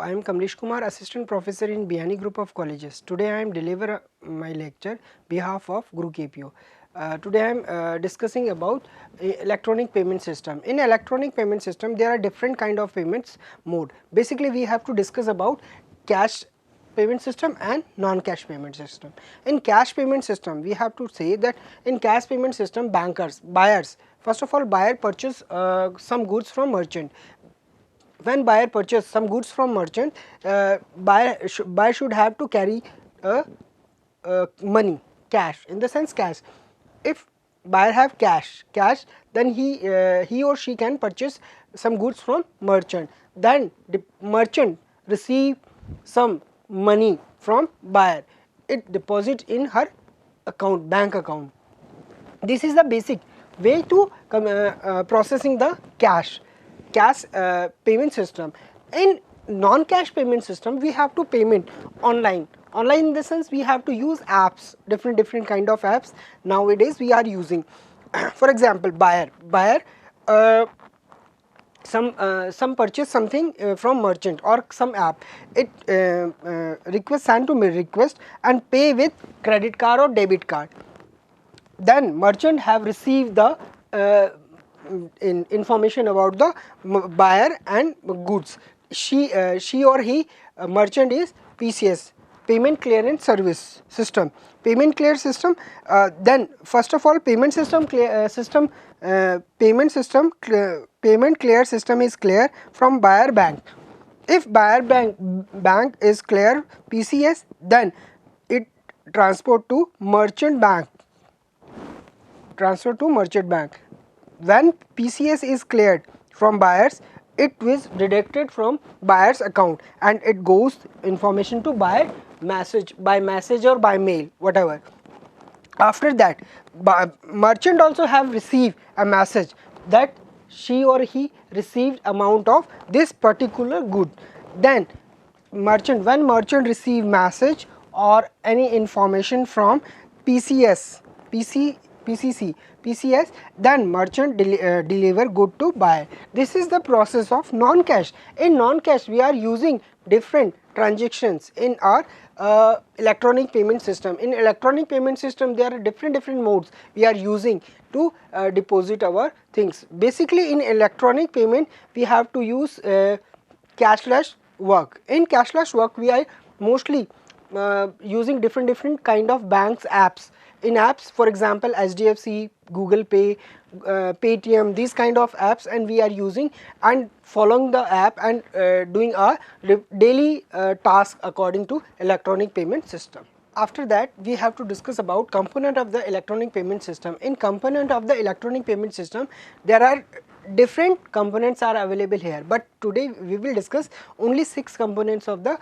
I am Kamlesh Kumar, Assistant Professor in Biyani Group of Colleges. Today I am deliver my lecture behalf of Guru KPO. Today I am discussing about electronic payment system. In electronic payment system, there are different kind of payments mode. Basically, we have to discuss about cash payment system and non-cash payment system. In cash payment system, we have to say that in cash payment system, buyers, first of all, buyer purchase some goods from merchant. When buyer purchase some goods from merchant, buyer should have to carry money, cash, in the sense cash. If buyer have cash, then he or she can purchase some goods from merchant. Then the merchant receive some money from buyer. It deposit in her account, bank account. This is the basic way to processing the cash payment system. In non-cash payment system, we have to payment online in the sense we have to use apps, different kind of apps nowadays we are using. For example, buyer some purchase something from merchant or some app, it send to me request and pay with credit card or debit card. Then merchant have received the information about the buyer and goods. She or he, merchant is PCS, payment clearance service system. Payment clear system. Then first of all, payment clear system is clear from buyer bank. If buyer bank is clear PCS, then it transfer to merchant bank. When PCS is cleared from buyers, it is deducted from buyer's account and it goes information to buyer by message or by mail, whatever. After that, merchant also have received a message that she or he received amount of this particular good. Then when merchant receive message or any information from PCS, then merchant deliver good to buyer. This is the process of non-cash. In non-cash, we are using different transactions in our electronic payment system. In electronic payment system, there are different modes we are using to deposit our things. Basically, in electronic payment, we have to use cashless work. In cashless work, we are mostly using different kind of banks apps. In apps, for example, SDFC, Google Pay, Paytm, these kind of apps, and we are using and following the app and doing our daily task according to electronic payment system. After that, we have to discuss about component of the electronic payment system. In component of the electronic payment system, there are different components are available here, but today we will discuss only 6 components of the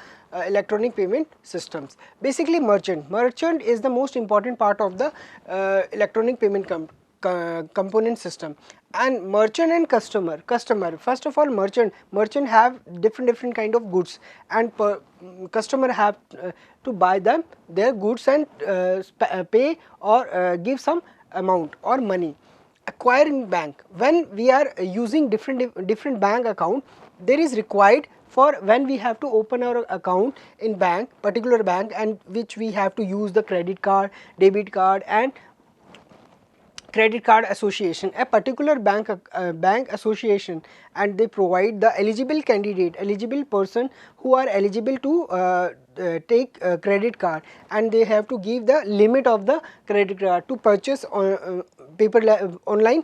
electronic payment systems. Basically, merchant is the most important part of the electronic payment component system. And merchant and customer, first of all, merchant have different kind of goods, and customer have to buy them their goods and pay or give some amount or money. Acquiring bank, when we are using different bank account, there is required for when we have to open our account in particular bank, and which we have to use the credit card, debit card and credit card association, a particular bank association, and they provide the eligible person who are eligible to take credit card, and they have to give the limit of the credit card to purchase online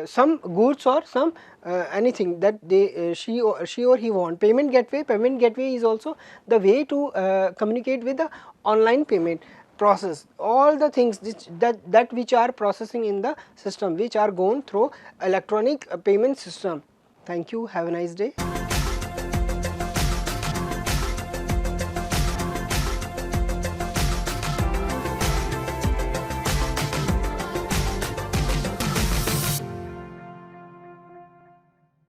some goods or some anything that she or he want. Payment gateway is also the way to communicate with the online payment process. All the things which are processing in the system, which are going through electronic payment system. Thank you. Have a nice day.